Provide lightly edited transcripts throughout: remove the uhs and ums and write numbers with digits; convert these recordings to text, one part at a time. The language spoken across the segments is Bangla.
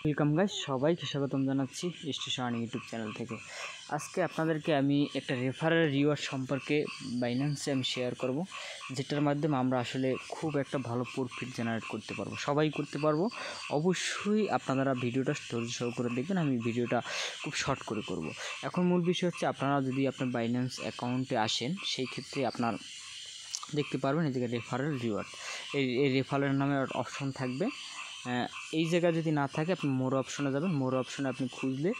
ওয়েলকাম গাইস, সবাইকে স্বাগতম জানাচ্ছি স্টেশন আর্নিং ইউটিউব চ্যানেল থেকে। আজকে আপনাদেরকে আমি একটা রেফারেল রিওয়ার্ড সম্পর্কে বাইন্যান্সে আমি শেয়ার করব, যেটার মাধ্যমে আমরা আসলে খুব একটা ভালো প্রফিট জেনারেট করতে পারবো, সবাই করতে পারবো। অবশ্যই আপনারা ভিডিওটা ধৈর্য সহকারে দেখবেন। আমি ভিডিওটা খুব শর্ট করে করব। এখন মূল বিষয় হচ্ছে, আপনারা যদি আপনার বাইন্যান্স অ্যাকাউন্টে আসেন, সেই ক্ষেত্রে আপনার দেখতে পারবেন এই জায়গায় রেফারেল রিওয়ার্ড, এই রেফারেল নামে অপশন থাকবে। এই জায়গা যদি না থাকে, আপনি মোর অপশনে যাবেন। মোর অপশনে আপনি খুঁজলে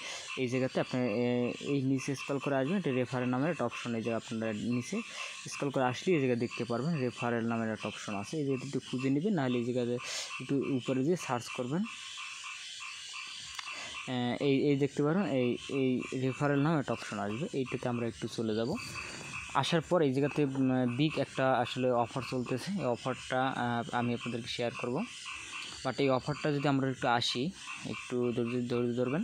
এই জায়গাতে আপনি এই নিচে স্ক্রল করে আসবেন, এটা রেফারেল নামের একটা অপশন। এই জায়গায় আপনারা নিচে স্ক্রল করে আসলে এই জায়গায় দেখতে পারবেন রেফারেল নামের একটা অপশন আছে। এই জায়গাতে একটু খুঁজে নেবেন, নাহলে এই জায়গাতে একটু উপরে দিয়ে সার্চ করবেন। এই দেখতে পারবেন এই রেফারেল নামে একটা অপশন আসবে, এইটাতে আমরা একটু চলে যাব। আসার পর এই জায়গাতে বিগ একটা আসলে অফার চলতেছে। এই অফারটা আমি আপনাদেরকে শেয়ার করব। বাট এই অফারটা যদি আমরা একটু আসি, একটু ধৈর্য ধরবেন।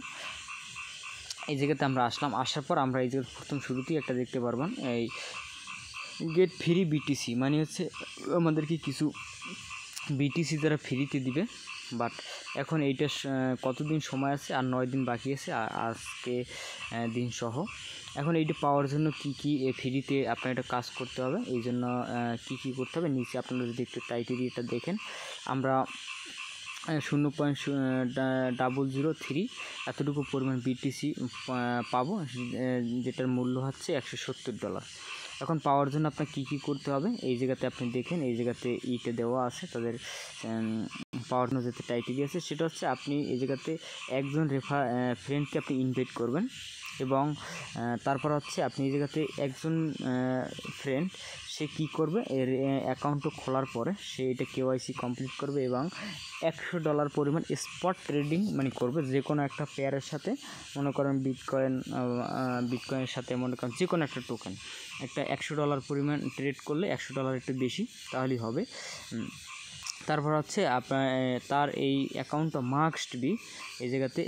এই জায়গাতে আমরা আসলাম। আসার পর আমরা এই জায়গায় প্রথম শুরুতেই একটা দেখতে পারবেন, এই গেট ফ্রি বিটিসি, মানে হচ্ছে আমাদেরকে কিছু বিটিসি তারা ফ্রিতে দিবে। বাট এখন এইটা কতদিন সময় আছে, আর 9 দিন বাকি আছে আজকে দিন সহ। এখন এইটা পাওয়ার জন্য কি ফ্রিতে আপনার এটা কাজ করতে হবে। এই জন্য কী করতে হবে, নিচে আপনারা যদি একটু ক্রাইটেরিয়াটা দেখেন, আমরা 0.003 এতটুকু পরিমাণ বিটিসি পাবো, যেটার মূল্য হচ্ছে $170। এখন পাওয়ার জন্য আপনার কী করতে হবে, এই জায়গাতে আপনি দেখেন, এই জায়গাতে ইতে দেওয়া আছে তাদের পাওয়ার জন্য যেতে ক্রাইটেরিয়া আছে। সেটা হচ্ছে, আপনি এই জায়গাতে একজন ফ্রেন্ডকে আপনি ইনভাইট করবেন, এবং তারপর হচ্ছে আপনি এই জায়গাতে একজন ফ্রেন্ড সে কী করবে, এর অ্যাকাউন্টটা খোলার পরে সে এটা কেওয়াইসি কমপ্লিট করবে এবং $100 পরিমাণ স্পট ট্রেডিং মানে করবে যে কোনো একটা পেয়ারের সাথে। মনে করেন বিটকয়েনের সাথে, মনে করেন যে কোনো একটা টোকেন, একটা $100 পরিমাণ ট্রেড করলে, $100 একটু বেশি তাহলেই হবে। তারপর হচ্ছে আপনার তার এই অ্যাকাউন্টটা মাস্ট বি এই জায়গাতে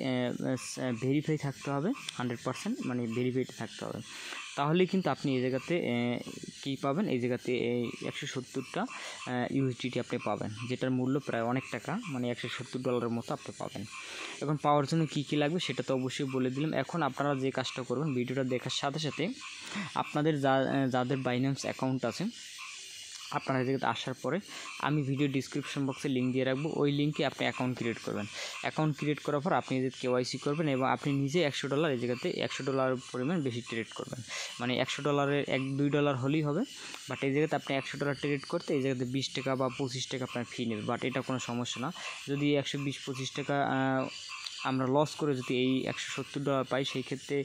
ভেরিফাই থাকতে হবে, 100%, মানে ভেরিফাইড থাকতে হবে। তাহলেই কিন্তু আপনি এই জায়গাতে কী পাবেন, এই জায়গাতে এই 170টা ইউএসডিটি আপনি পাবেন, যেটার মূল্য প্রায় অনেক টাকা, মানে $170 মতো আপনি পাবেন। এখন পাওয়ার জন্য কী লাগবে সেটা তো অবশ্যই বলে দিলাম। এখন আপনারা যে কাজটা করবেন, ভিডিওটা দেখার সাথে সাথে আপনাদের যাদের বাইন্যান্স অ্যাকাউন্ট আছে, আপনারা এই জায়গাতে আসার পরে আমি ভিডিও ডিসক্রিপশন বক্সে লিঙ্ক দিয়ে রাখবো, ওই লিঙ্কে আপনি অ্যাকাউন্ট ক্রিয়েট করবেন। অ্যাকাউন্ট ক্রিয়েট করার পর আপনি যে কেওয়াইসি করবেন, এবং আপনি নিজে $100 এই জায়গাতে $100 পরিমাণ বেশি ট্রেড করবেন, মানে $100 $1-2 হলেই হবে। বাট এই জায়গাতে আপনি $100 ট্রেড করতে এই জায়গাতে 20 টাকা বা 25 টাকা আপনার ফি নেবে। বাট এটা কোনো সমস্যা না, যদি 120-25 টাকা আমরা লস করে যদি এই $170 পাই, সেই ক্ষেত্রে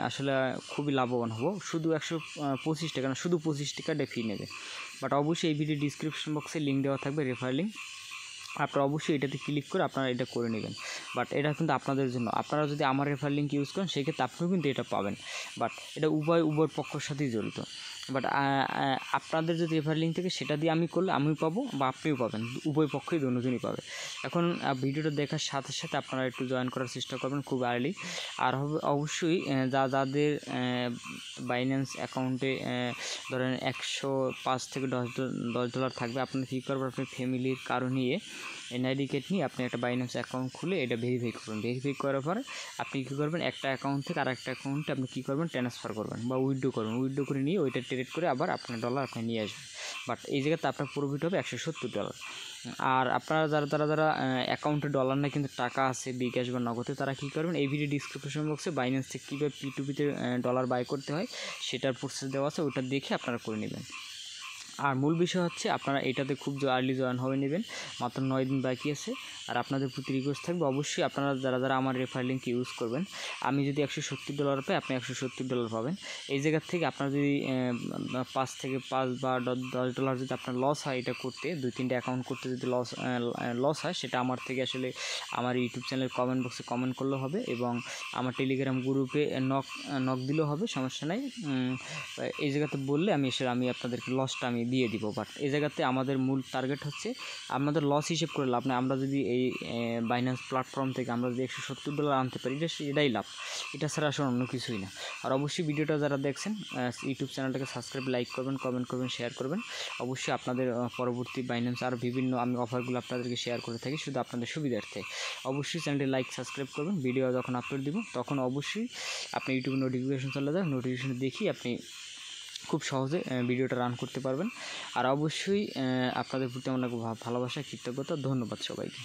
আসলে খুবই লাভবান হব। শুধু 125 টাকা না, শুধু 25 টাকাটা ফি নেবে। বাট অবশ্যই এই ভিডিও ডিসক্রিপশন বক্সে লিঙ্ক দেওয়া থাকবে, রেফারেল লিঙ্ক, আপনারা অবশ্যই এটাতে ক্লিক করে আপনারা এটা করে নেবেন। বাট এটা কিন্তু আপনাদের জন্য, আপনারা যদি আমার রেফারেল লিঙ্ক ইউজ করেন সেক্ষেত্রে আপনিও কিন্তু এটা পাবেন। বাট এটা উভয় পক্ষের সাথেই জড়িত। বাট আপনাদের যদি রেফারেল লিঙ্ক থেকে সেটা দিয়ে আমি করলে আমিও পাবো বা আপনিও পাবেন, উভয় পক্ষই দুজনই পাবে। এখন ভিডিওটা দেখার সাথে সাথে আপনারা একটু জয়েন করার চেষ্টা করবেন খুব আর্লি। আর অবশ্যই যাদের বাইন্যান্স অ্যাকাউন্টে ধরেন $105 থেকে $10 থাকবে, আপনি কী করবেন, আপনি ফ্যামিলির কারো নিয়ে এনআইডি কার্ড নিয়ে আপনি একটা বাইন্যান্স অ্যাকাউন্ট খুলে এটা ভেরিফাই করবেন। ভেরিফাই করার পরে আপনি কী করবেন, একটা অ্যাকাউন্ট থেকে আরেকটা অ্যাকাউন্টে আপনি কী করবেন, ট্রান্সফার করবেন বা উইথড্র করবেন। উইথড্র করে নিয়ে ওইটা ট্রেড করে আবার আপনার ডলার আপনি নিয়ে আসবেন। বাট এই জায়গাতে আপনার প্রফিট হবে $170। আর আপনারা যারা অ্যাকাউন্টে ডলার নেই কিন্তু টাকা আছে বিকাশ বা নগদে, তারা কী করবেন, এই ভিডিও ডিসক্রিপশন বক্সে বাইন্যান্স থেকে কীভাবে P2P-তে ডলার বাই করতে হয় সেটার প্রসেস দেওয়া আছে, ওটা দেখে আপনারা করে নেবেন। আর মূল বিষয় হচ্ছে, আপনারা এটাতে খুব আর্লি জয়েন হয়ে নেবেন, মাত্র 9 দিন বাকি আছে। আর আপনাদের প্রতি রিকোয়েস্ট থাকবে, অবশ্যই আপনারা যারা আমার রেফারেল লিঙ্ক ইউজ করবেন, আমি যদি $170 পাই, আপনি $170 পাবেন। এই জায়গার থেকে আপনার যদি 5 বা $10 যদি আপনার লস হয় এটা করতে, 2-3টা অ্যাকাউন্ট করতে যদি লস হয়, সেটা আমার থেকে আসলে আমার ইউটিউব চ্যানেলের কমেন্ট বক্সে কমেন্ট করলেও হবে, এবং আমার টেলিগ্রাম গ্রুপে নক দিলেও হবে, সমস্যা নাই। এই জায়গাতে বললে আমি আপনাদেরকে লসটা আমি দিয়ে দিব। বাট এই জায়গাতে আমাদের মূল টার্গেট হচ্ছে আমাদের লস হিসেব করে লাভ নেই। আমরা যদি এই বাইন্যান্স প্ল্যাটফর্ম থেকে আমরা যদি $170 আনতে পারি এটাই লাভ, এটা ছাড়া আসলে অন্য কিছুই না। আর অবশ্যই ভিডিওটা যারা দেখছেন ইউটিউব চ্যানেলটাকে সাবস্ক্রাইব, লাইক করবেন, কমেন্ট করবেন, শেয়ার করবেন। অবশ্যই আপনাদের পরবর্তী বাইন্যান্স আর বিভিন্ন আমি অফারগুলো আপনাদেরকে শেয়ার করে থাকি শুধু আপনাদের সুবিধার্থে। অবশ্যই চ্যানেলটি লাইক, সাবস্ক্রাইব করবেন। ভিডিও যখন আপলোড দিব তখন অবশ্যই আপনি ইউটিউবে নোটিফিকেশন চলে যাবে, নোটিফিকেশন দেখি আপনি খুব সহজে ভিডিওটা রান করতে পারবেন। আর অবশ্যই আপনাদের প্রতি অনেক ভালোবাসা, কৃতজ্ঞতা, ধন্যবাদ সবাইকে।